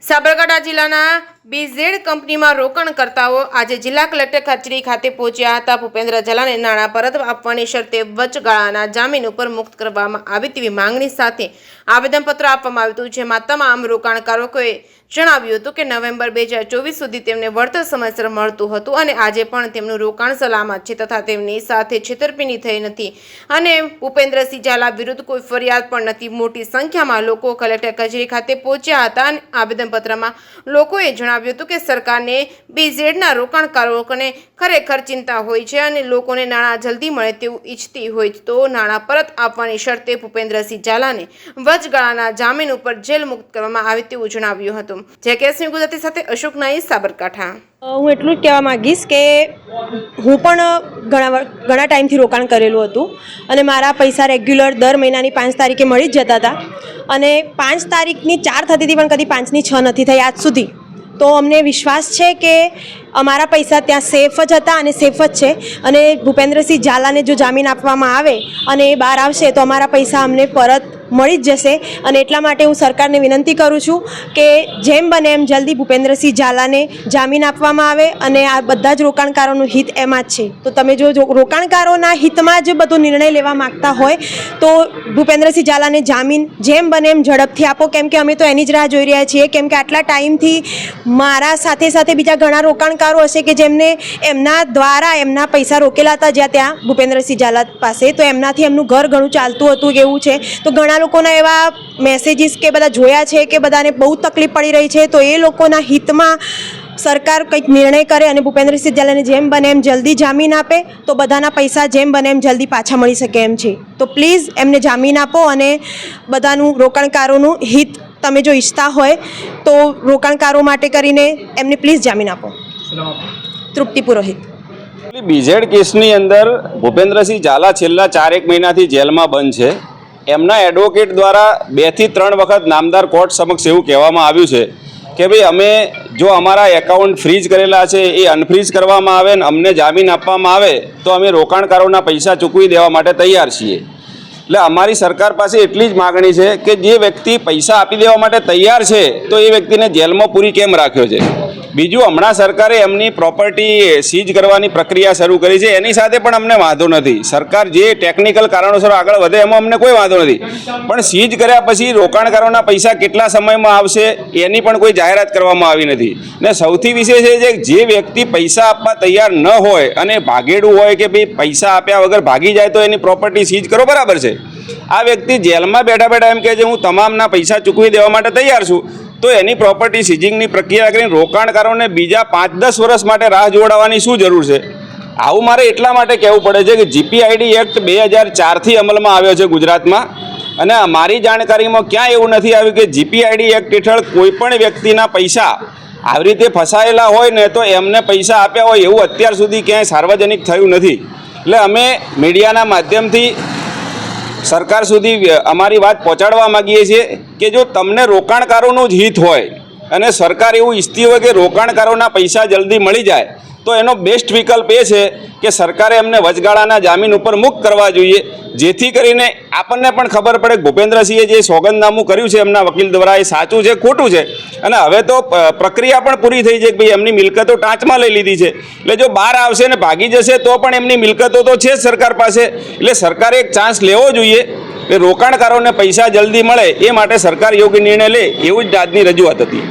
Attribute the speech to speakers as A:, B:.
A: સાબરકાંઠા જિલ્લાના બીઝેડ કંપનીમાં રોકાણકર્તાઓ આજે જિલ્લા કલેક્ટર કચેરી ખાતે પહોંચ્યા હતા। ભૂપેન્દ્ર ઝાલાને નાણાં પરત આપવાની શરતે વચગાળાના જામીન ઉપર મુક્ત કરવામાં આવે તેવી માંગણી સાથે આવેદનપત્ર આપવામાં આવ્યું હતું, જેમાં તમામ રોકાણકારોએ જણાવ્યું હતું કે નવેમ્બર 2024 સુધી તેમને વળતર સમયસર મળતું હતું અને આજે પણ તેમનું રોકાણ સલામત છે તથા તેમની સાથે છેતરપિંડી થઈ નથી અને ભૂપેન્દ્રસિંહ ઝાલા વિરુદ્ધ કોઈ ફરિયાદ પણ નથી। મોટી સંખ્યામાં લોકો કલેક્ટર કચેરી ખાતે પહોંચ્યા હતા અને આવેદનપત્રમાં લોકોએ જણાવ્યું હતું કે સરકારને બીઝેડના રોકાણકારોને ખરેખર ચિંતા હોય છે અને લોકોને નાણાં જલ્દી મળે તેવું ઈચ્છતી હોય તો નાણાં પરત આપવાની શરતે ભૂપેન્દ્રસિંહ ઝાલાને વચગાળાના જામીન ઉપર જેલ મુક્ત કરવામાં આવે તેવું જણાવ્યું હતું। જેકેએસની ગુજરાતી સાથે અશોક નાઈ, સાબરકાંઠા।
B: હું એટલું જ કહેવા માંગીશ કે હું પણ ઘણા ટાઈમથી રોકાણ કરેલું હતું અને મારા પૈસા રેગ્યુલર દર મહિનાની 5 તારીખે મળી જ જતા હતા અને 5 તારીખની 4 થતી હતી પણ કદી 5ની 6 નથી થઈ આજ સુધી। તો અમને વિશ્વાસ છે કે અમારા પૈસા ત્યાં સેફ જ હતા અને સેફ જ છે અને ભૂપેન્દ્રસિંહ ઝાલાને જો જામીન આપવામાં આવે અને એ બહાર આવશે તો અમારા પૈસા અમને પરત મળી જ જશે અને એટલા માટે હું સરકારને વિનંતી કરું છું કે જેમ બને એમ જલ્દી ભૂપેન્દ્રસિંહ ઝાલાને જામીન આપવામાં આવે અને આ બધા જ રોકાણકારોનું હિત એમાં જ છે। તો તમે જો રોકાણકારોના હિતમાં જ બધો નિર્ણય લેવા માગતા હોય તો ભૂપેન્દ્રસિંહ ઝાલાને જામીન જેમ બને એમ ઝડપથી આપો, કેમ કે અમે તો એની જ રાહ જોઈ રહ્યા છીએ। કેમ કે આટલા ટાઈમથી મારા સાથે સાથે બીજા ઘણા રોકાણકારો હશે કે જેમને એમના દ્વારા એમના પૈસા રોકેલા હતા જ્યાં ત્યાં ભૂપેન્દ્રસિંહ ઝાલા પાસે, તો એમનાથી એમનું ઘર ઘણું ચાલતું હતું એવું છે। તો ઘણા લોકોના એવા મેસેજીસ કે બધા જોયા છે કે બધાને બહુ તકલીફ પડી રહી છે, તો એ લોકોના હિતમાં સરકાર કંઈક નિર્ણય કરે અને ભૂપેન્દ્રસિંહ ઝાલાને જેમ બને એમ જલ્દી જામીન આપે તો બધાના પૈસા જેમ બને એમ જલ્દી પાછા મળી શકે એમ છે। તો પ્લીઝ એમને જામીન આપો અને બધાનું રોકાણકારોનું હિત તમે જો ઈચ્છતા હોય તો રોકાણકારો માટે કરીને એમને પ્લીઝ જામીન આપો। તૃપ્તિ પુરોહિત।
C: બીઝેડ કેસની અંદર ભૂપેન્દ્રસિંહ ઝાલા છેલ્લા 4 મહિનાથી જેલમાં બંધ છે। એમના એડવોકેટ દ્વારા 2 થી 3 વખત નામદાર કોર્ટ સમક્ષ એવું કહેવામાં આવ્યું છે કે ભાઈ અમે જો અમારા એકાઉન્ટ ફ્રીઝ કરેલા છે એ અનફ્રીઝ કરવામાં આવે ને અમને જામીન આપવામાં આવે તો અમે રોકાણકારોના પૈસા ચૂકવી દેવા માટે તૈયાર છીએ। એટલે અમારી સરકાર પાસે એટલી જ માગણી છે કે જે વ્યક્તિ પૈસા આપી દેવા માટે તૈયાર છે તો એ વ્યક્તિને જેલમાં પૂરી કેમ રાખ્યો છે। બીજું, હમણાં સરકારે એમની પ્રોપર્ટી સીઝ કરવાની પ્રક્રિયા શરૂ કરી છે, એની સાથે પણ અમને વાંધો નથી। સરકાર જે ટેકનિકલ કારણોસર આગળ વધે એમાં અમને કોઈ વાંધો નથી, પણ સીઝ કર્યા પછી રોકાણકારોના પૈસા કેટલા સમયમાં આવશે એની પણ કોઈ જાહેરાત કરવામાં આવી નથી। ને સૌથી વિશેષ એ છે કે જે વ્યક્તિ પૈસા આપવા તૈયાર ન હોય અને ભાગેડું હોય કે ભાઈ પૈસા આપ્યા વગર ભાગી જાય તો એની પ્રોપર્ટી સીઝ કરો, બરાબર છે। આ વ્યક્તિ જેલમાં બેઠા બેઠા એમ કહે છે હું તમામના પૈસા ચૂકવી દેવા માટે તૈયાર છું, તો એની પ્રોપર્ટી સીઝિંગની પ્રક્રિયા કરીને રોકાણકારોને બીજા 5-10 વર્ષ માટે રાહ જોડાવવાની શું જરૂર છે? આવું મારે એટલા માટે કહેવું પડે છે કે જીપીઆઈડી એક્ટ 2004થી અમલમાં આવ્યો છે ગુજરાતમાં અને મારી જાણકારીમાં ક્યાં એવું નથી આવ્યું કે જીપીઆઈડી એક્ટ હેઠળ કોઈપણ વ્યક્તિના પૈસા આવી રીતે ફસાયેલા હોય ને તો એમને પૈસા આપ્યા હોય એવું અત્યાર સુધી ક્યાંય સાર્વજનિક થયું નથી। એટલે અમે મીડિયાના માધ્યમથી સરકાર સુધી અમારી વાત પહોંચાડવા માગીએ છીએ કે જો તમને રોકાણકારોનું જ હિત હોય અને સરકાર એવું ઈચ્છતી હોય કે રોકાણકારોના પૈસા જલ્દી મળી જાય તો એનો બેસ્ટ વિકલ્પ એ છે કે સરકારે એમને વચગાળાના જામીન ઉપર મુક્ત કરવા જોઈએ, જેથી કરીને આપણને પણ ખબર પડે કે ભૂપેન્દ્રસિંહે જે સોગંદનામું કર્યું છે એમના વકીલ દ્વારા એ સાચું છે ખોટું છે। અને હવે તો પ્રક્રિયા પણ પૂરી થઈ છે કે ભાઈ એમની મિલકતો ટાંચમાં લઈ લીધી છે, એટલે જો બહાર આવશે ને ભાગી જશે તો પણ એમની મિલકતો તો છે જ સરકાર પાસે। એટલે સરકારે એક ચાન્સ લેવો જોઈએ કે રોકાણકારોને પૈસા જલ્દી મળે એ માટે સરકાર યોગ્ય નિર્ણય લે, એવું જ આજની રજૂઆત હતી।